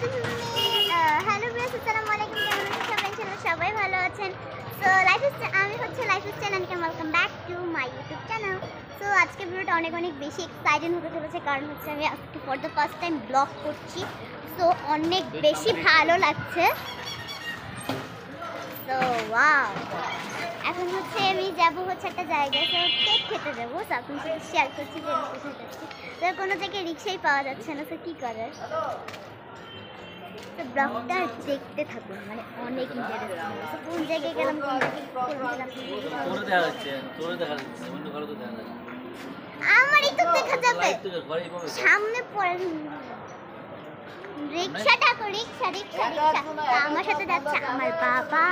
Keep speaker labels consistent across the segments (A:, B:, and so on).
A: Hello viewers, আসসালামু আলাইকুম। কেমন আছেন সবাই? ইনশাআল্লাহ সবাই ভালো আছেন। সো আমি হচ্ছে lifestyle and welcome back to my YouTube channel. So আজকে ভিডিওটা অনেক বেশি এক্সাইটেড হতে চলেছে, কারণ হচ্ছে আমি আজকে for the first time blog করছি। সো অনেক বেশি ভালো লাগছে। সো ওয়াও, এখন হচ্ছে আমি যাবো হচ্ছে একটা জায়গায়, তো কেক খেতে যাবো। সো আপনার সাথে শেয়ার করছি যে আমি কোথায় যাচ্ছি। তো কোনো জায়গায় রিক্সাই পাওয়া যাচ্ছে না, তো কী করার। তো ব্লগটা দেখতে থাকুন, মানে অনেক ইন্টারেস্টিং। তো কোন জায়গায় গেলাম, কোন জায়গায় আমারই তো দেখা যাবে সামনে পড়ে। রিক্সাটা রিক্সা রিক্সা রিক্সা আমার সাথে যাচ্ছে আমার বাবা।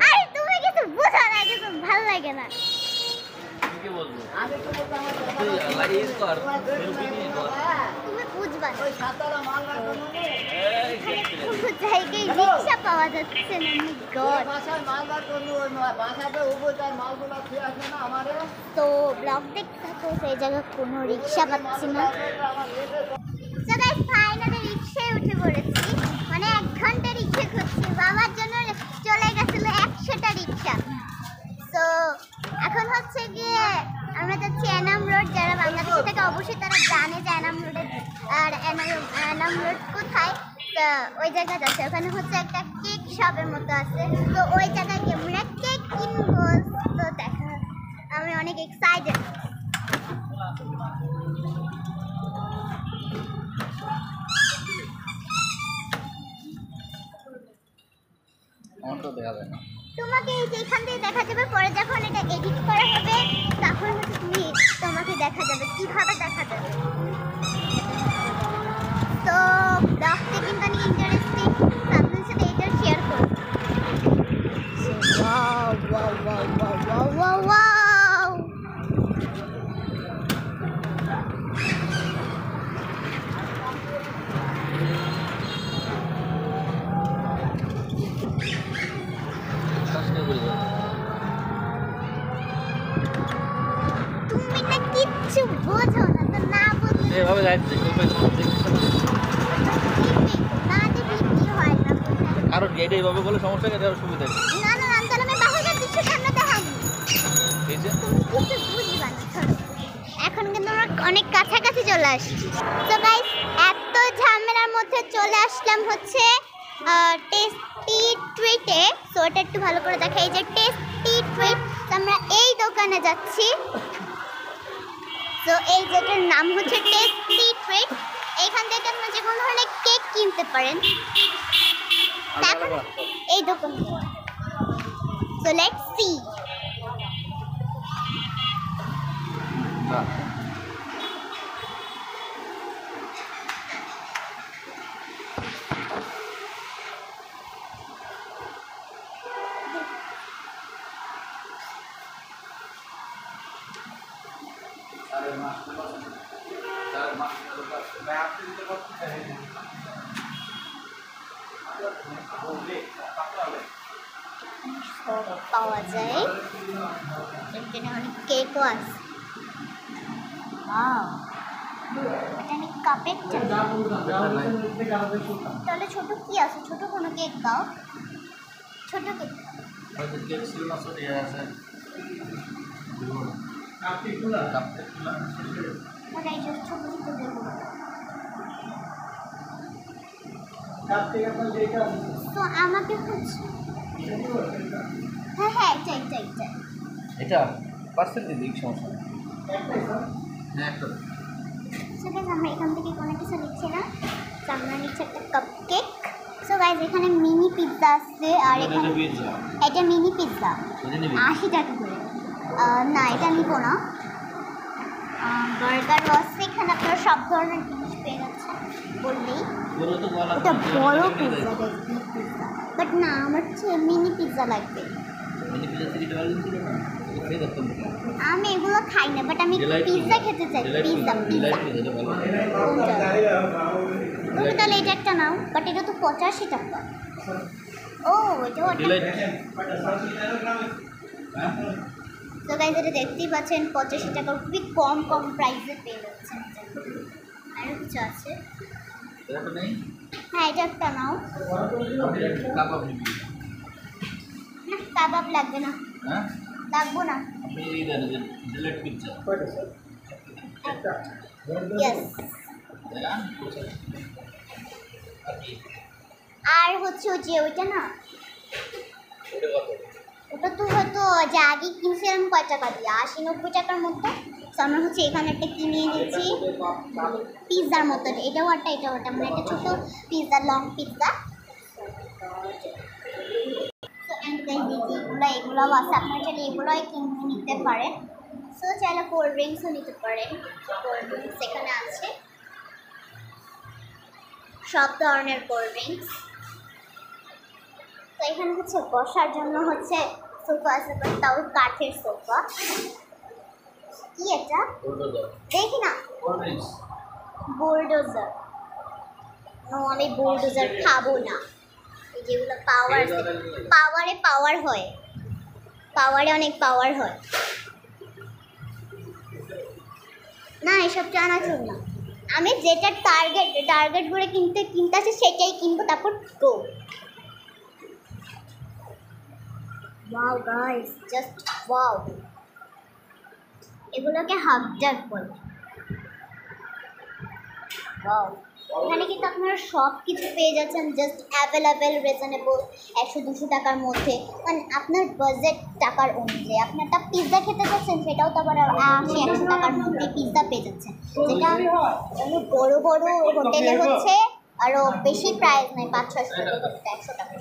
A: আরে তুমি কিছু বুঝো না, কিছু ভালো লাগে না। তুমি বুঝবা না, জায়গায় রিক্সা পাওয়া যাচ্ছে না। তো ব্লগ দেখতে থাকো, সেই জায়গায় কোনো রিক্সা পাচ্ছি না। ফাইনালি রিক্সায় উঠে পড়েছি, মানে 1 ঘন্টা রিক্সা খুঁজছি। বাবার জন্য চলে গেছিল 100টা রিক্সা। তো এখন হচ্ছে গিয়ে আমরা যাচ্ছি এনাম রোড। যারা বাংলাদেশে থেকে অবশ্যই তারা জানে যে এনাম রোডে আর এনাম রোড কোথায়। তো ওই জায়গায় যাচ্ছে, ওখানে হচ্ছে একটা কেক শপের মতো আছে। তো ওই জায়গায় গিয়ে আমরা কেক কিনবো। তো দেখা, আমি অনেক এক্সাইটেড। তোমাকে এইখান থেকে দেখা যাবে, পরে যখন এটা এডিট করা হবে তখন হচ্ছে তোমাকে দেখা যাবে কিভাবে দেখা যাবে। তো ব্লগটা কিন্তু অনেক ইন্টারেস্টিং, আপনাদের সাথে এটা শেয়ার করব। Wow wow wow wow wow wow. তুমি না কিচ্ছু বোঝো না, তো না বুঝলে
B: এভাবে যাচ্ছে কারণ এটা এইভাবে বলে সমস্যা কেটে সুবিধা নেই।
A: না না, আমি তাহলে বাহিরের দৃশ্য সামনে দেখাবো।
B: এই যে
A: তুমি কিছু বুঝবা না, ছাড়ো। এখন কিন্তু আমরা অনেক কাছাকাছি চলে আসছি। তো গাইস, এত ঝামেলার মধ্যে চলে আসলাম হচ্ছে টেস্টি ট্রিটে। সো এটা একটু ভালো করে দেখা, এই যে টেস্টি ট্রিট। তো আমরা এই দোকানে যাচ্ছি। তো এই যেটার নাম হচ্ছে টেস্টি ট্রিট। এইখান থেকে আপনারা যে কোনো ধরনের কেক কিনতে পারেন। দেখুন এই দোকান। So let's see. পাওয়া যায়, এখানে অনেক কেকও আছে। এখানে কাপের তাহলে ছোট কি আছে? ছোট কোনো কেক দাও, ছোট কেক। ওটাই ছোট ছোট দেবো। তো আমাকে হচ্ছে হ্যাঁ হ্যাঁ,
B: এটা পার্সেল দিয়ে দিই, সমস্যা নেই।
A: সেটা আমরা এখান থেকে কোনো কিছু নিচ্ছি না। তো আমরা নিচ্ছি একটা কাপ কেক। সো গাইজ, এখানে মিনি পিৎজা আছে, আর এখানে এটা মিনি পিৎজা 80 টাকা করে। না, এটা নিব না। বার্গারও আছে এখানে, আপনারা সব ধরনের জিনিস পেয়ে যাচ্ছেন বললেই। এটা বড় পিৎজা, বাট না, আমার হচ্ছে মিনি পিৎজা লাগবে। আমি এগুলো খাই না, বাট আমি পিৎজা খেতে চাই। পিৎজা পিৎজা তুমি তাহলে এটা একটা নাও, বাট এটা তো 85 টাকা। ও এটা তো গাইজ, এটা দেখতেই পাচ্ছেন 85 টাকা, খুবই কম প্রাইসে পেয়ে যাচ্ছেন। আরও কিছু আছে,
B: এটা নেই
A: হ্যাঁ এটা একটা নাও।
B: কাবাব নিবি
A: না কাবাব লাগবে না,
B: হ্যাঁ
A: লাগবো না।
B: আপনি এই দেন যে ডিলেট পিজ্জা
A: ইয়েস। আর হচ্ছে ওই যে ওইটা না, ওটা তো হয়তো যে আগে কিনছিলাম কয় টাকা দিয়ে, 80-90 টাকার মতো। তো আমরা হচ্ছে এখানে একটা কিনে নিয়েছি পিৎজার মতো, এটাও একটা এটাও একটা, মানে একটা ছোটো পিৎজা, লং পিৎজা। তো এগুলোও আছে, আপনার চাইলে এগুলোই কিনে নিতে পারেন। সো চাইলে কোল্ড ড্রিঙ্কসও নিতে পারেন, কোল্ড ড্রিঙ্কস এখানে আছে, সব ধরনের কোল্ড ড্রিঙ্কস। তো এখানে হচ্ছে বসার জন্য হচ্ছে সোফা আছে, বাট তাও কাঠের সোফা। কি এটা দেখি না, বুলডোজার। আমি বুলডোজার খাবো না, এই যেগুলো পাওয়ারে হয়, পাওয়ারে অনেক পাওয়ার হয় না, এসব চানাচুর না। আমি যেটা টার্গেট করে কিনতেছি সেটাই কিনবো, তারপর গো। Wow guys, just wow. এগুলোকে হাফজার বলে। ওয়াও, এখানে কিন্তু আপনারা সব কিছু পেয়ে যাচ্ছেন জাস্ট অ্যাভেলেবেল, রিজনেবল, 100-200 টাকার মধ্যে, মানে আপনার বাজেট টাকার অনুযায়ী। আপনি একটা পিৎজা খেতে যাচ্ছেন, সেটাও তো আবার 80-100 টাকার মধ্যে পিৎজা পেয়ে যাচ্ছেন, যেটা অনেক বড় বড় হোটেলে হচ্ছে আরও বেশি প্রাইস নেই, 500-600 টাকা, 100 টাকা।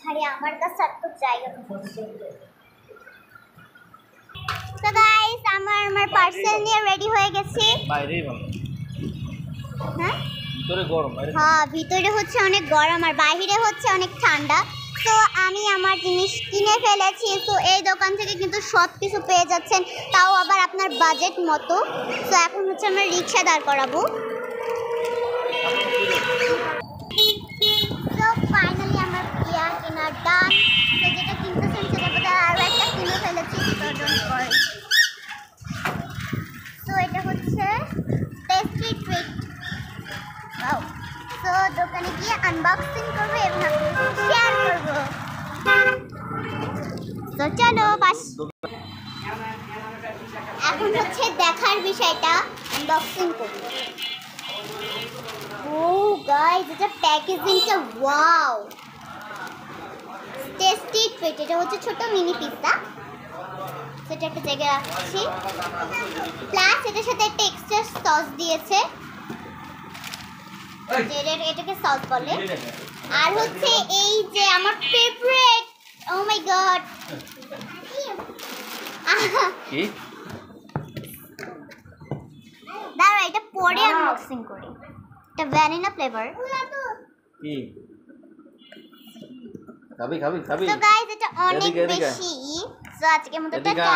A: আরে আমার কাছে আর তো জায়গা নেই। তো গাইস আমার পার্সেল নিয়ে রেডি হয়ে গেছি।
B: বাইরেই ভালো,
A: হ্যাঁ
B: ভিতরে গরম।
A: হ্যাঁ ভিতরে হচ্ছে অনেক গরম আর বাইরে হচ্ছে অনেক ঠান্ডা। তো আমি আমার জিনিস কিনে ফেলেছি। তো এই দোকান থেকে কিন্তু সব কিছু পেয়ে যাচ্ছেন, তাও আবার আপনার বাজেট মতো। তো এখন হচ্ছে আমরা রিক্সা দাঁড় করাবো। তো ফাইনালি আমার কেনা ডান। তো যেটা কিনতেছেন সেটা বোধহয় আরও একটা কিনে ফেলেছি, তো এটা হচ্ছে টেস্টি ট্রিট। তো দোকানে গিয়ে আনবক্সিং করবো এবং শেয়ার করবো। তো চলো বাস, এখন হচ্ছে দেখার বিষয়টা, আনবক্সিং করবো। ও গাইস, এটা প্যাকেজিংটা ওয়াও, টেস্টি ট্রিট। এটা হচ্ছে ছোট মিনি পিৎজা, সেটা একটা জায়গায় রাখছি। প্লাস এটার সাথে একটা এক্সট্রা সস দিয়েছে, এটাকে সস বলে। আর হচ্ছে এই যে আমার ফেভারিট, ও মাই গড, দাঁড়া এটা পরে আনবক্সিং করি। এটা ভ্যানিলা ফ্লেভার।
B: কি খাবি?
A: তো গাইস এটা অনেক বেশি। তো আজকের মতো টাটা।